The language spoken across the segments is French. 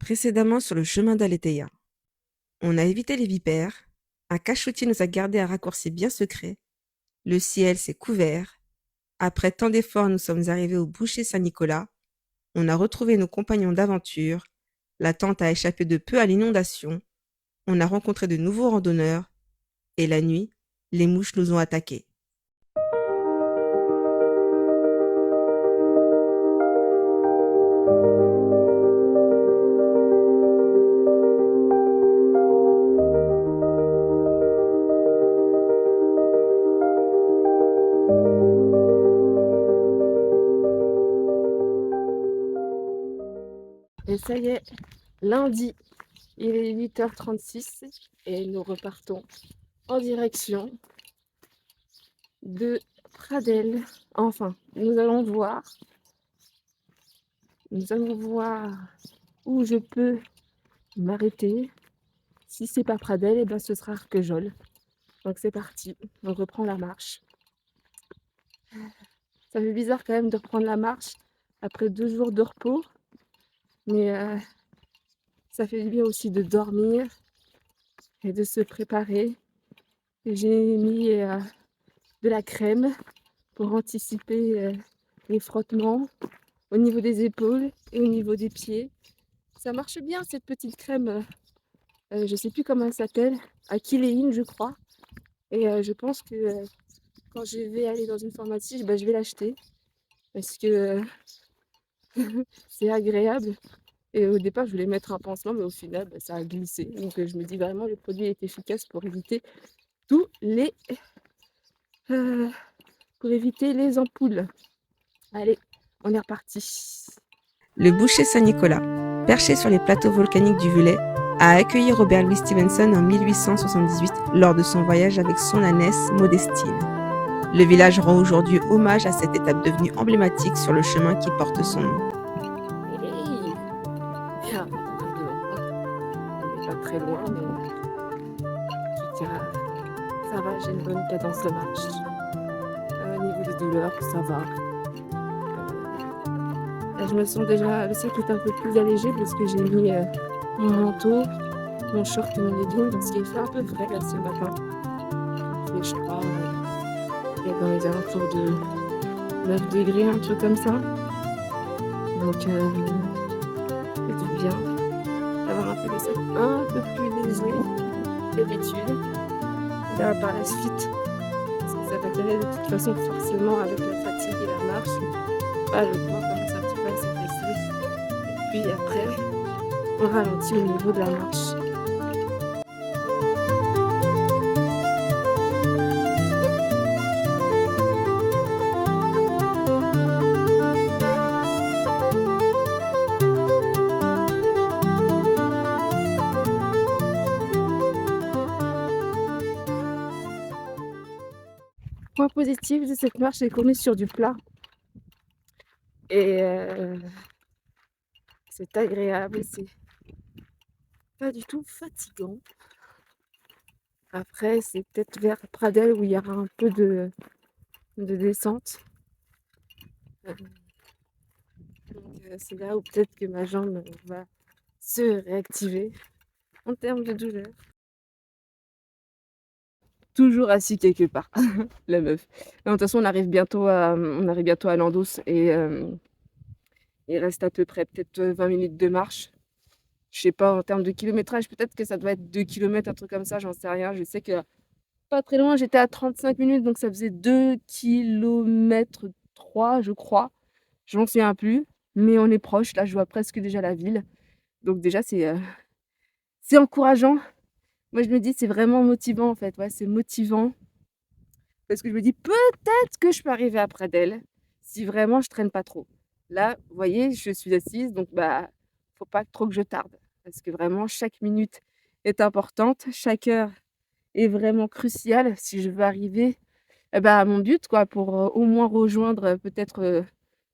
Précédemment sur le chemin d'Aletheia. On a évité les vipères, un cachotier nous a gardé un raccourci bien secret, le ciel s'est couvert, après tant d'efforts nous sommes arrivés au boucher Saint-Nicolas, on a retrouvé nos compagnons d'aventure, la tente a échappé de peu à l'inondation, on a rencontré de nouveaux randonneurs, et la nuit, les mouches nous ont attaqués. Et ça y est, lundi, il est 8h36 et nous repartons en direction de Pradelles. Enfin, nous allons voir où je peux m'arrêter. Si c'est pas Pradelles, et ben ce sera Arquejol. Donc c'est parti, on reprend la marche. Ça fait bizarre quand même de reprendre la marche après 2 jours de repos, mais ça fait du bien aussi de dormir et de se préparer. J'ai mis de la crème pour anticiper les frottements au niveau des épaules et au niveau des pieds. Ça marche bien cette petite crème, je sais plus comment elle s'appelle, Aquiléine je crois. Et je pense que quand je vais aller dans une pharmacie, je vais l'acheter parce que c'est agréable. Et au départ, je voulais mettre un pansement, mais au final, ça a glissé. Donc je me dis vraiment le produit est efficace tous les euh, pour éviter les ampoules. Allez, on est reparti. Le boucher Saint-Nicolas, perché sur les plateaux volcaniques du Velay, a accueilli Robert Louis Stevenson en 1878 lors de son voyage avec son ânesse Modestine. Le village rend aujourd'hui hommage à cette étape devenue emblématique sur le chemin qui porte son nom. Hey, bien, on n'est pas très loin, mais je dirais, ça va, j'ai une bonne cadence de marche. Au niveau des douleurs, ça va. Là, je me sens déjà, le sac est un peu plus allégé parce que j'ai mis mon manteau, mon short et mon legging parce qu'il fait un peu frais là ce matin. Et je crois il y a dans les alentours de 9 degrés, un truc comme ça. Donc c'est du bien d'avoir un peu le sac un peu plus léger que d'habitude. Là, par la suite, parce que ça va donner de toute façon forcément avec la fatigue et la marche. Le corps commence un petit peu à s'affaisser. Et puis après, on ralentit au niveau de la marche. Point positif de cette marche, c'est qu'on est sur du plat. Et c'est agréable, c'est pas du tout fatigant. Après, c'est peut-être vers Pradelles où il y aura un peu de descente. Donc c'est là où peut-être que ma jambe va se réactiver en termes de douleur. Toujours assis quelque part, la meuf. Non, de toute façon, on arrive bientôt à Landos et il reste à peu près peut-être 20 minutes de marche. Je sais pas en termes de kilométrage, peut-être que ça doit être 2 kilomètres, un truc comme ça, j'en sais rien. Je sais que pas très loin, j'étais à 35 minutes, donc ça faisait 2 kilomètres 3, je crois. Je m'en souviens plus, mais on est proche. Là, je vois presque déjà la ville. Donc déjà, c'est encourageant. Moi, je me dis, c'est vraiment motivant en fait. Ouais, c'est motivant. Parce que je me dis, peut-être que je peux arriver après d'elle si vraiment je traîne pas trop. Là, vous voyez, je suis assise, donc faut pas trop que je tarde. Parce que vraiment, chaque minute est importante, chaque heure est vraiment cruciale si je veux arriver à mon but, quoi, pour au moins rejoindre peut-être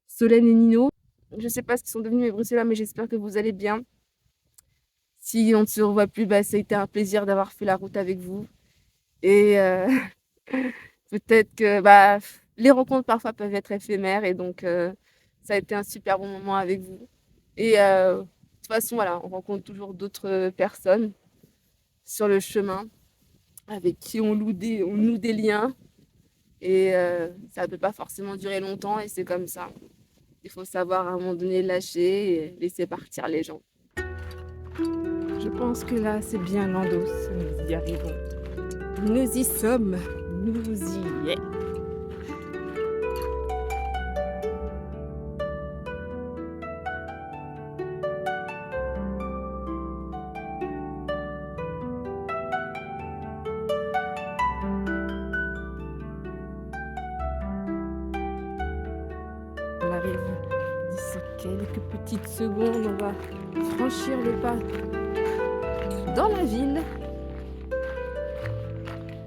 Solène et Nino. Je sais pas ce qu'ils sont devenus mes Bruxellois, mais j'espère que vous allez bien. Si on ne se revoit plus, ça a été un plaisir d'avoir fait la route avec vous. Et peut-être que les rencontres parfois peuvent être éphémères et donc ça a été un super bon moment avec vous. Et toute façon, voilà, on rencontre toujours d'autres personnes sur le chemin avec qui on noue des liens et ça ne peut pas forcément durer longtemps et c'est comme ça. Il faut savoir à un moment donné lâcher et laisser partir les gens. Je pense que là, c'est bien Landos. Nous y arrivons. Nous y sommes. Nous y est. On arrive d'ici quelques petites secondes. On va franchir le pas dans la ville.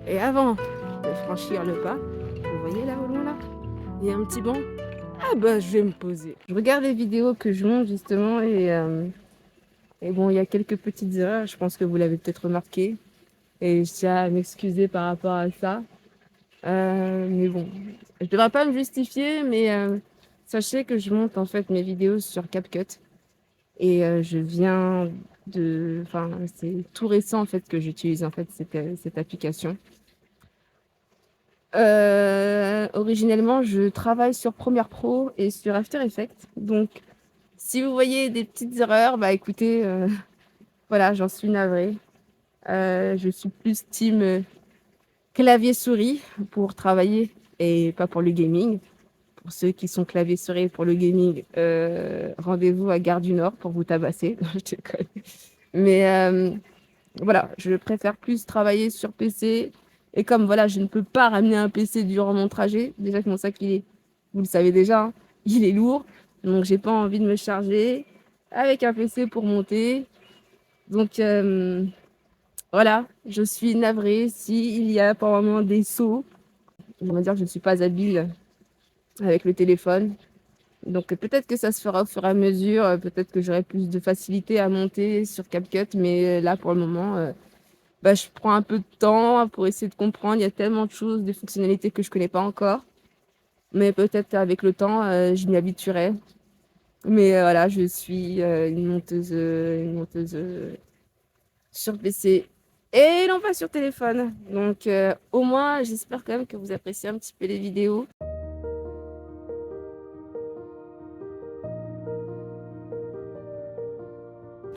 Et avant de franchir le pas, vous voyez là au loin là, il y a un petit banc. Ah bah je vais me poser. Je regarde les vidéos que je monte justement et bon il y a quelques petites erreurs, je pense que vous l'avez peut-être remarqué. Et je tiens à m'excuser par rapport à ça. Mais bon, je devrais pas me justifier, mais sachez que je monte en fait mes vidéos sur CapCut. Et je viens de... Enfin, c'est tout récent en fait que j'utilise en fait cette application. Originellement, je travaille sur Premiere Pro et sur After Effects. Donc, si vous voyez des petites erreurs, bah écoutez, voilà, j'en suis navrée. Je suis plus team clavier-souris pour travailler et pas pour le gaming. Pour ceux qui sont clavier-souris pour le gaming, rendez-vous à Gare du Nord pour vous tabasser. Je déconne. Mais voilà, je préfère plus travailler sur PC. Et comme voilà, je ne peux pas ramener un PC durant mon trajet, déjà que mon sac, vous le savez déjà, hein, il est lourd. Donc, j'ai pas envie de me charger avec un PC pour monter. Donc, voilà, je suis navrée s'il y a par moment des sauts. On va dire que je ne suis pas habile avec le téléphone. Donc, peut-être que ça se fera au fur et à mesure. Peut-être que j'aurai plus de facilité à monter sur CapCut. Mais là, pour le moment, bah, je prends un peu de temps pour essayer de comprendre. Il y a tellement de choses, des fonctionnalités que je connais pas encore. Mais peut-être avec le temps, je m'y habituerai. Mais voilà, je suis une monteuse sur PC et non pas sur téléphone. Donc au moins, j'espère quand même que vous appréciez un petit peu les vidéos.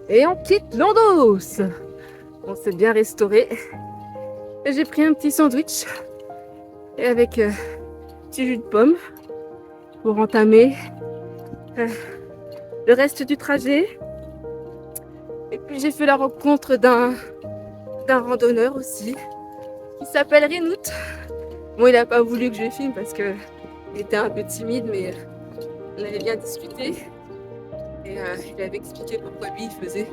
Et on quitte Landos. On s'est bien restauré. Et j'ai pris un petit sandwich et avec petit jus de pomme pour entamer le reste du trajet. Et puis j'ai fait la rencontre d'un randonneur aussi qui s'appelle Renout. Bon, il n'a pas voulu que je le filme parce qu'il était un peu timide, mais on avait bien discuté. Et il avait expliqué pourquoi lui il faisait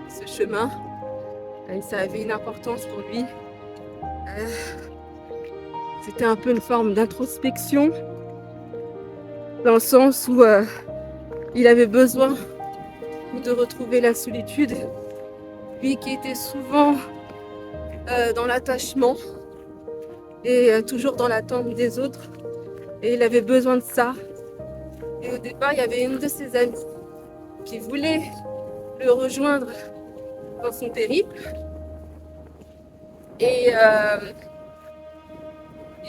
ce chemin. Et ça avait une importance pour lui. C'était un peu une forme d'introspection, dans le sens où il avait besoin de retrouver la solitude. Lui qui était souvent dans l'attachement et toujours dans l'attente des autres. Et il avait besoin de ça. Et au départ, il y avait une de ses amies qui voulait le rejoindre dans son périple. Et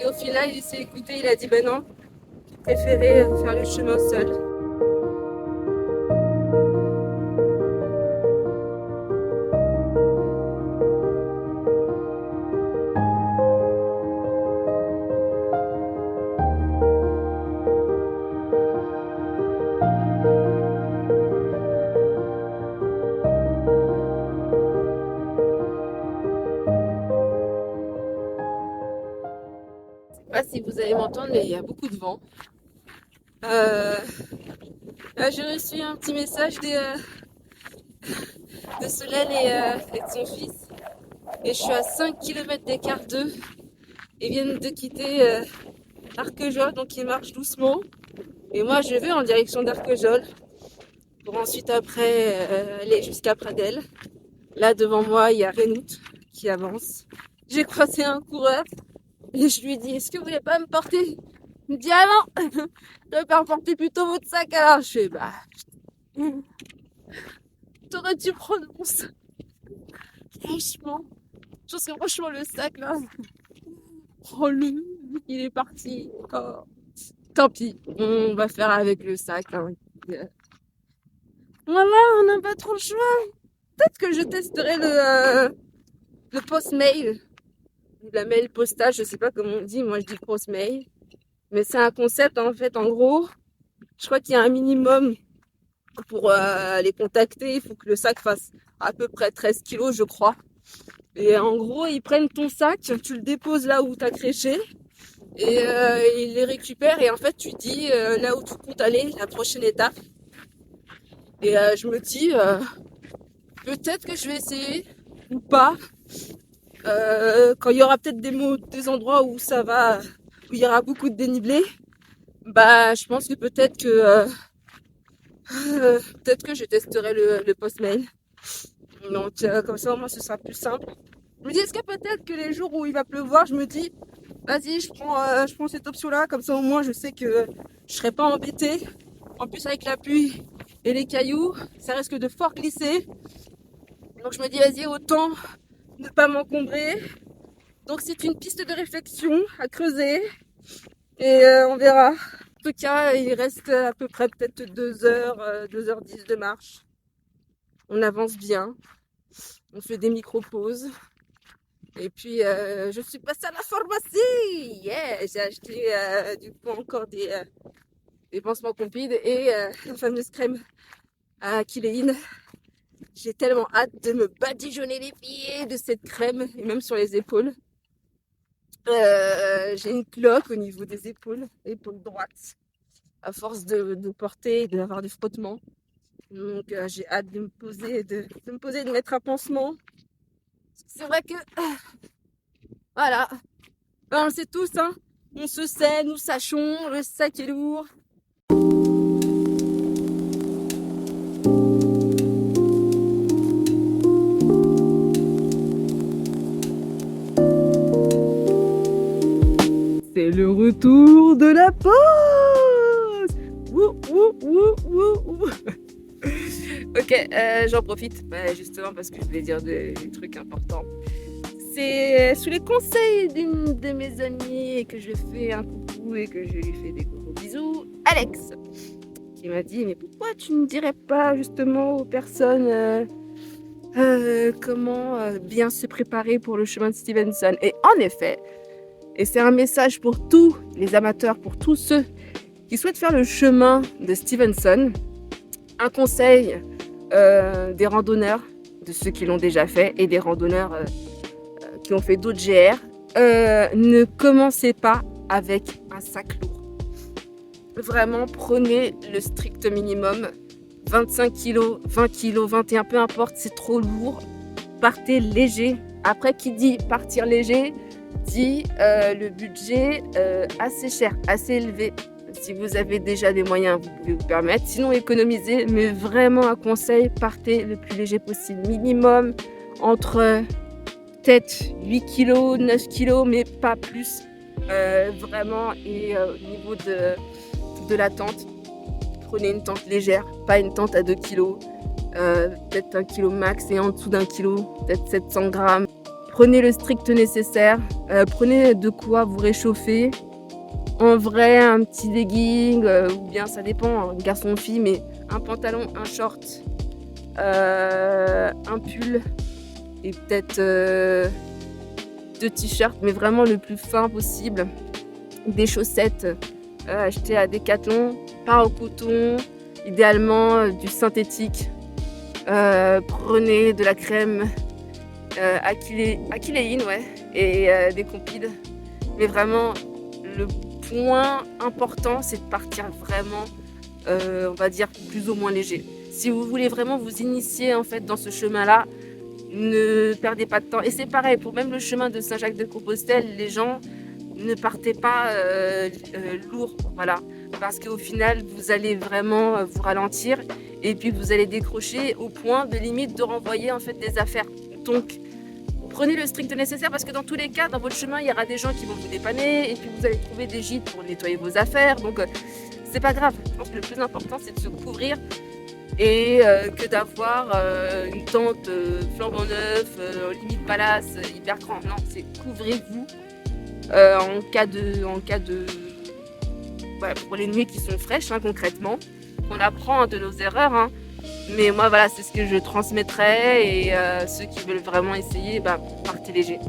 au final, il s'est écouté, il a dit ben non, il préférait faire le chemin seul. Je ne sais pas si vous allez m'entendre, mais il y a beaucoup de vent. J'ai reçu un petit message de Solène et de son fils. Et je suis à 5 km d'écart d'eux. Ils viennent de quitter Arquejol, donc ils marchent doucement. Et moi, je vais en direction d'Arquejol pour ensuite après aller jusqu'à Pradelles. Là, devant moi, il y a Renout qui avance. J'ai croisé un coureur et je lui dis, est-ce que vous voulez pas me porter? Il me dit, ah non, je vais pas porter plutôt votre sac. Alors je fais, bah, toi t'aurais dû prendre mon sac. Franchement. Je pense que franchement, le sac, là, prends-le. Il est parti. Oh. Tant pis. On va faire avec le sac, hein. Voilà, on n'a pas trop le choix. Peut-être que je testerai le post-mail. Ou la mail postage, je sais pas comment on dit. Moi, je dis post-mail. Mais c'est un concept, en fait. En gros, je crois qu'il y a un minimum pour les contacter. Il faut que le sac fasse à peu près 13 kilos, je crois. Et en gros, ils prennent ton sac, tu le déposes là où t'as créché. Et ils les récupèrent. Et en fait, tu dis là où tu comptes aller, la prochaine étape. Et je me dis, peut-être que je vais essayer ou pas. Quand il y aura peut-être des endroits où ça va, où il y aura beaucoup de dénivelé, bah je pense que peut-être que je testerai le post-mail. Donc comme ça au moins ce sera plus simple. Je me dis est-ce que peut-être que les jours où il va pleuvoir, je me dis vas-y je prends cette option-là, comme ça au moins je sais que je serai pas embêtée. En plus avec la pluie et les cailloux, ça risque de fort glisser. Donc je me dis vas-y autant ne pas m'encombrer. Donc c'est une piste de réflexion à creuser et on verra. En tout cas, il reste à peu près peut-être 2h10 de marche. On avance bien, on fait des micro-pauses. Et puis je suis passée à la pharmacie. Yeah, j'ai acheté du coup encore des pansements compides et la fameuse crème à Kiléine. J'ai tellement hâte de me badigeonner les pieds de cette crème et même sur les épaules. J'ai une cloque au niveau des épaules droite, à force de porter et d'avoir du frottement. Donc j'ai hâte de me poser, de me poser, de mettre un pansement. C'est vrai que voilà, on le sait tous, hein. On se sait, nous sachons, le sac est lourd. C'est le retour de la pause. Wouh, wouh, wouh, wouh, wouh. Ok, j'en profite justement parce que je voulais dire des trucs importants. C'est sous les conseils d'une de mes amies que je fais un coucou et que je lui fais des gros bisous, Alex, qui m'a dit mais pourquoi tu ne dirais pas justement aux personnes comment bien se préparer pour le chemin de Stevenson. Et en effet, et c'est un message pour tous les amateurs, pour tous ceux qui souhaitent faire le chemin de Stevenson, un conseil des randonneurs, de ceux qui l'ont déjà fait et des randonneurs qui ont fait d'autres GR, ne commencez pas avec un sac lourd. Vraiment, prenez le strict minimum, 25 kg, 20 kg, 21, peu importe, c'est trop lourd. Partez léger. Après, qui dit partir léger, dit le budget assez cher, assez élevé. Si vous avez déjà des moyens, vous pouvez vous permettre. Sinon, économisez, mais vraiment un conseil, partez le plus léger possible. Minimum entre peut-être 8 kg, 9 kg, mais pas plus. Vraiment, et au niveau de la tente, prenez une tente légère, pas une tente à 2 kg. Peut-être 1 kg max et en dessous d'1 kg, peut-être 700 grammes. Prenez le strict nécessaire, prenez de quoi vous réchauffer. En vrai, un petit legging, ou bien ça dépend, hein, garçon ou fille, mais un pantalon, un short, un pull et peut-être 2 t-shirts, mais vraiment le plus fin possible. Des chaussettes achetées à Decathlon, pas en coton, idéalement du synthétique. Prenez de la crème Akiléine, ouais, et des compides. Mais vraiment, le point important, c'est de partir vraiment, on va dire, plus ou moins léger. Si vous voulez vraiment vous initier en fait dans ce chemin-là, ne perdez pas de temps. Et c'est pareil, pour même le chemin de Saint-Jacques-de-Compostelle, les gens ne partez pas lourd, voilà. Parce qu'au final, vous allez vraiment vous ralentir et puis vous allez décrocher au point de limite de renvoyer en fait des affaires. Donc, prenez le strict nécessaire parce que dans tous les cas, dans votre chemin, il y aura des gens qui vont vous dépanner et puis vous allez trouver des gîtes pour nettoyer vos affaires. Donc, c'est pas grave. Je pense que le plus important, c'est de se couvrir et que d'avoir une tente flambant neuf, limite palace, hyper grand. Non, c'est couvrez-vous en cas de voilà, pour les nuits qui sont fraîches, hein, concrètement. On apprend de nos erreurs, hein. Mais moi, voilà, c'est ce que je transmettrais. Et ceux qui veulent vraiment essayer, bah, partez léger.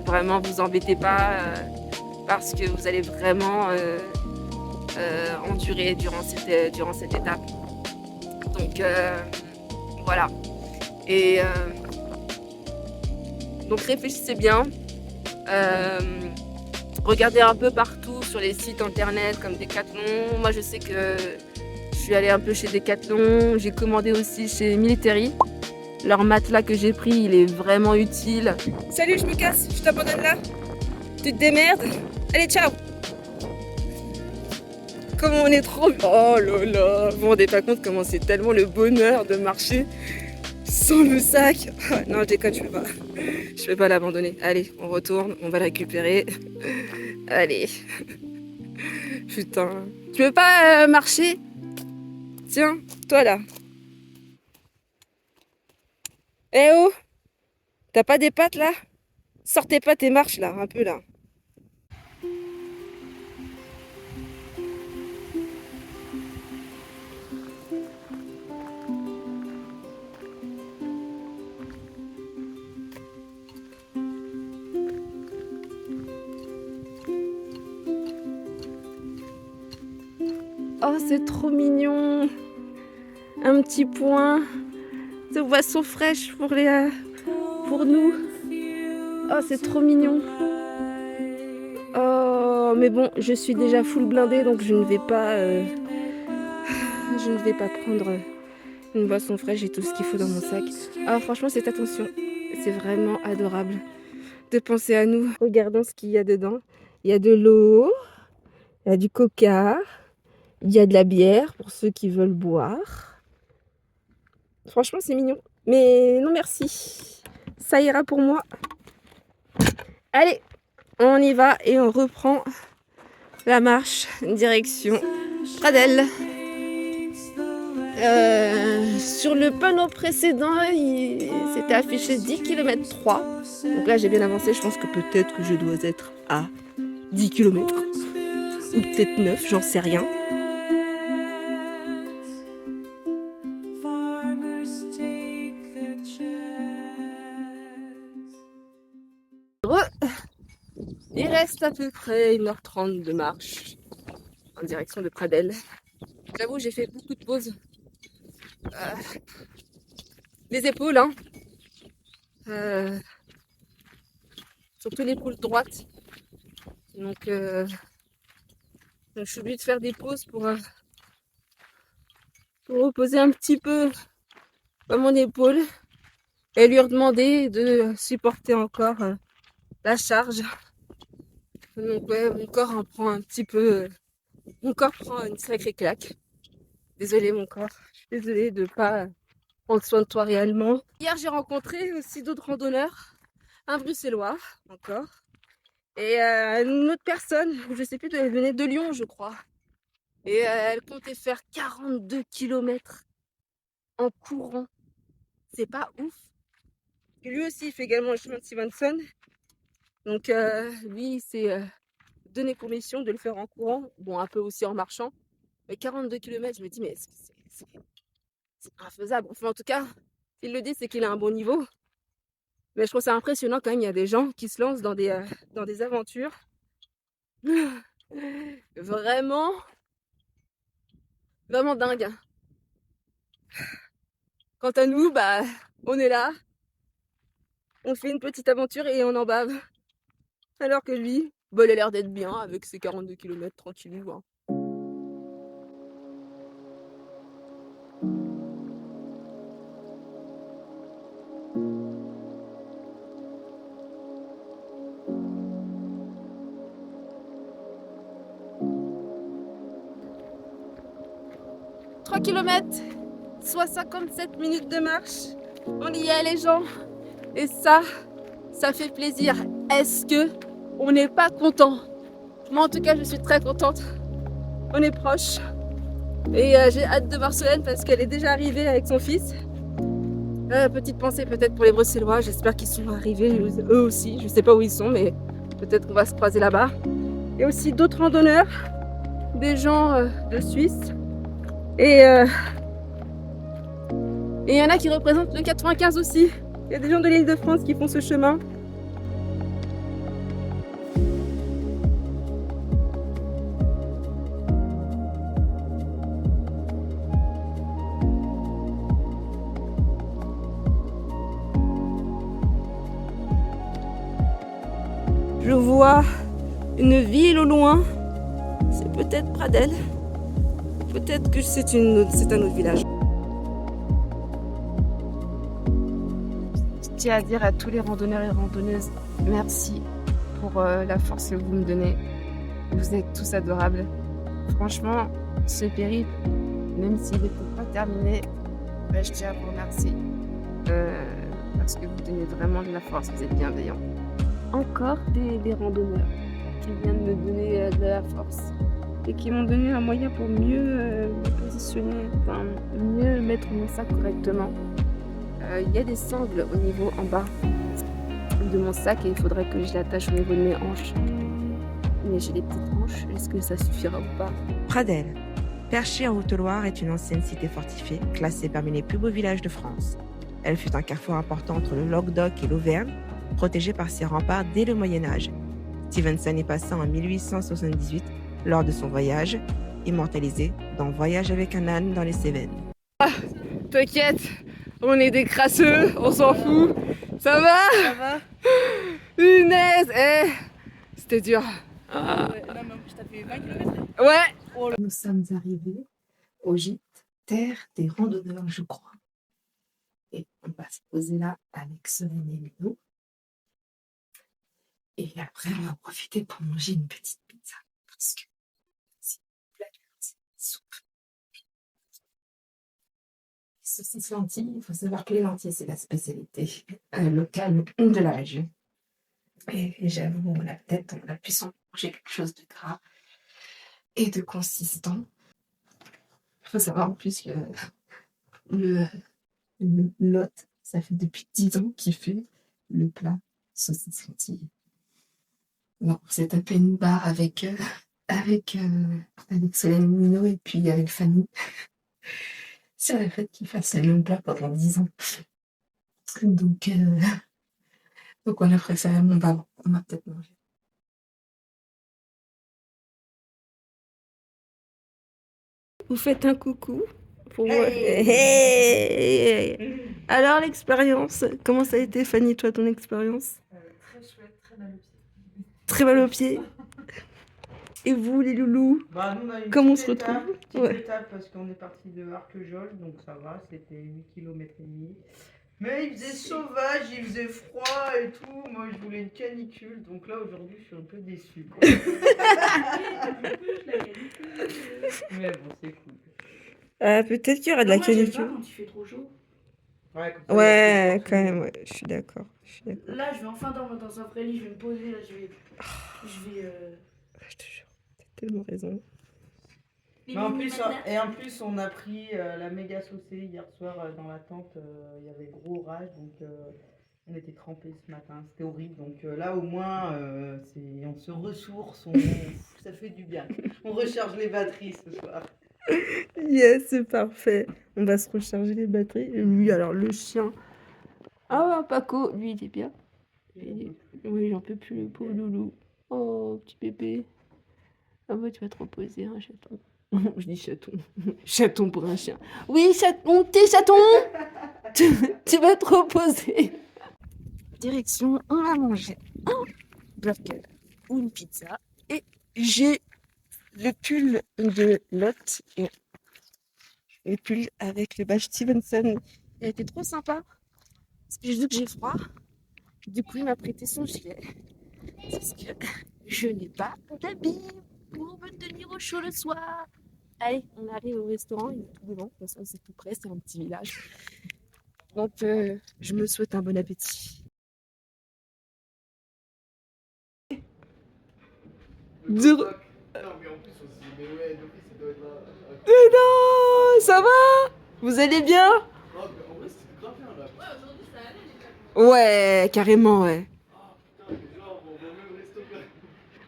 Vraiment, vous embêtez pas parce que vous allez vraiment endurer durant cette étape. Donc, voilà. Et donc, réfléchissez bien. Regardez un peu partout sur les sites internet comme Decathlon. Moi, je sais que je suis allée un peu chez Decathlon. J'ai commandé aussi chez Military. Leur matelas que j'ai pris, il est vraiment utile. Salut, je me casse, je t'abandonne là. Tu te démerdes. Allez, ciao. Comment on est trop... Oh là là. Vous vous rendez pas compte comment c'est tellement le bonheur de marcher sans le sac. Non, je déconne, je peux pas. Je peux pas l'abandonner. Allez, on retourne, on va le récupérer. Allez. Putain. Tu veux pas marcher? Tiens, toi là. Eh oh! T'as pas des pattes là? Sors tes pattes et marche là, un peu là. Oh, c'est trop mignon. Un petit point de boisson fraîche pour nous. Oh, c'est trop mignon. Oh, mais bon, je suis déjà full blindée, donc je ne vais pas prendre une boisson fraîche. J'ai tout ce qu'il faut dans mon sac. Alors franchement, cette attention, c'est vraiment adorable de penser à nous. Regardons ce qu'il y a dedans. Il y a de l'eau, il y a du coca, il y a de la bière pour ceux qui veulent boire. Franchement, c'est mignon. Mais non merci. Ça ira pour moi. Allez, on y va et on reprend la marche direction Pradelles. Sur le panneau précédent, il s'était affiché 10 km 3. Donc là, j'ai bien avancé. Je pense que peut-être que je dois être à 10 km. Ou peut-être 9, j'en sais rien. Il reste à peu près 1h30 de marche en direction de Pradelles. J'avoue, j'ai fait beaucoup de pauses. Les épaules, hein. Surtout l'épaule droite. Donc, je suis obligée de faire des pauses pour reposer un petit peu mon épaule et lui demander de supporter encore la charge. Donc ouais, mon corps en prend un petit peu... Mon corps prend une sacrée claque. Désolée mon corps, je suis désolée de ne pas prendre soin de toi réellement. Hier j'ai rencontré aussi d'autres randonneurs, un bruxellois encore, et une autre personne, je sais plus, elle venait de Lyon je crois. Et elle comptait faire 42 km en courant. C'est pas ouf. Et lui aussi il fait également le chemin de Stevenson. Donc lui il s'est donné pour mission de le faire en courant, bon un peu aussi en marchant. Mais 42 km, je me dis mais c'est infaisable. Enfin en tout cas, s'il le dit c'est qu'il a un bon niveau. Mais je trouve ça impressionnant quand même, il y a des gens qui se lancent dans des aventures. Vraiment, vraiment dingue. Quant à nous, bah on est là, on fait une petite aventure et on en bave. Alors que lui, bah, il a l'air d'être bien avec ses 42 km tranquille. Hein. Kilomètres, soit 57 minutes de marche. On y est les gens. Et ça fait plaisir. Est-ce que on n'est pas content? Moi en tout cas je suis très contente. On est proche. Et j'ai hâte de voir Solène parce qu'elle est déjà arrivée avec son fils. Petite pensée peut-être pour les Bruxellois, j'espère qu'ils sont arrivés eux aussi. Je sais pas où ils sont, mais peut-être qu'on va se croiser là-bas. Il y a aussi d'autres randonneurs, des gens de Suisse. Et il y en a qui représentent le 95 aussi. Il y a des gens de l'île de France qui font ce chemin. Je vois une ville au loin. C'est peut-être Pradelles. Peut-être que c'est un autre village. Je tiens à dire à tous les randonneurs et randonneuses, merci pour la force que vous me donnez. Vous êtes tous adorables. Franchement, ce périple, même s'il n'était pas terminé, je tiens à vous remercier. Parce que vous donnez vraiment de la force, vous êtes bienveillants. Encore des randonneurs qui viennent me donner de la force et qui m'ont donné un moyen pour mieux me positionner, enfin, mieux mettre mon sac correctement. Il y a des sangles au niveau en bas de mon sac et il faudrait que je l'attache au niveau de mes hanches. Mais j'ai des petites hanches, est-ce que ça suffira ou pas? Pradelles, perchée en Haute-Loire, est une ancienne cité fortifiée, classée parmi les plus beaux villages de France. Elle fut un carrefour important entre le Languedoc et l'Auvergne, protégée par ses remparts dès le Moyen-Âge. Stevenson y passa en 1878 lors de son voyage, immortalisé dans Voyage avec un âne dans les Cévennes. T'inquiète, on est des crasseux, on s'en fout. Ça va? Ça va? Punaise, c'était dur. Non, mais en plus, t'as fait 20 km. Ouais. Nous sommes arrivés au gîte Terre des randonneurs, je crois. Et on va se poser là avec Solène et Lino. Et après, on va profiter pour manger une petite pizza. Parce que c'est une blague, c'est une soupe. Les saucisses lentilles, il faut savoir que les lentilles, c'est la spécialité locale de la région. Et j'avoue, on a pu s'en manger quelque chose de gras et de consistant. Il faut savoir en plus que le Lot, ça fait depuis 10 ans qu'il fait le plat saucisse lentilles. Bon, on s'est tapé une barre avec Solène Mino et puis avec Fanny sur le fait qu'il fasse le même plat pendant 10 ans. Donc on a préféré mon bavon. On va peut-être manger. Vous faites un coucou pour moi. Hey. Alors l'expérience, comment ça a été Fanny, toi ton expérience? Très chouette, très mal au pied. Très mal aux pieds. Et vous les loulous? Bah, nous, on a une Comment on petite se retrouve? petite étape parce qu'on est parti de Arquejol, donc ça va, c'était 8 km et demi. Mais il faisait sauvage, il faisait froid et tout. Moi, je voulais une canicule, donc là, aujourd'hui, je suis un peu déçue. Mais bon, c'est cool. Peut-être qu'il y aura de la canicule. Quand il fait trop chaud. Ouais, comme ça, Ouais, quand même, ouais, je suis d'accord. Là, je vais enfin dormir dans un vrai lit, je vais me poser, là, je vais. Je te jure, t'as tellement raison. Mais en plus, on a pris la méga saucée hier soir dans la tente. Il y avait gros orage, donc on était trempés ce matin. C'était horrible. Donc là, au moins, on se ressource, ça fait du bien. On recharge les batteries ce soir. Yes, c'est parfait. On va se recharger les batteries. Et lui, alors le chien. Ah, Paco, lui, il est bien. Oui, j'en peux plus, le pauvre loulou. Oh, petit bébé. Ah bah, tu vas te reposer, hein, chaton. Je dis chaton. Chaton pour un chien. Oui, chaton, t'es chaton. Tu vas te reposer. Direction, on va manger un burger ou une pizza. Et j'ai le pull de Lot. Et le pull avec le badge Stevenson. Il a été trop sympa. Parce que j'ai vu que j'ai froid. Du coup, il m'a prêté son gilet. Parce que je n'ai pas d'habit pour me tenir au chaud le soir. Allez, on arrive au restaurant, il est tout devant. De toute façon, c'est tout près, c'est un petit village. Donc, je me souhaite un bon appétit. Non, mais en plus, on s'est dit, mais ouais, d'office, ça doit être là. Mais non, ça va? Vous allez bien? En vrai, c'était grave bien là. Ouais, carrément, ouais. Putain, mais genre, on va au même resto que là.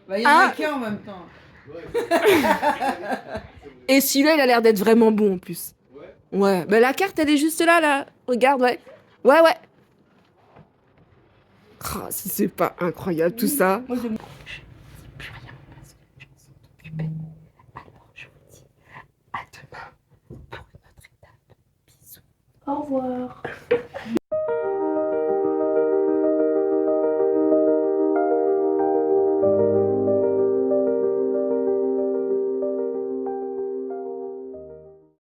Bah, il y en Ah. a qu'un en même temps. Ouais. Et celui-là, il a l'air d'être vraiment bon en plus. Ouais. Ouais, bah la carte, elle est juste là, là. Regarde, ouais. Ouais, ouais. Ah, si c'est pas incroyable tout ça. Moi, je... Au revoir.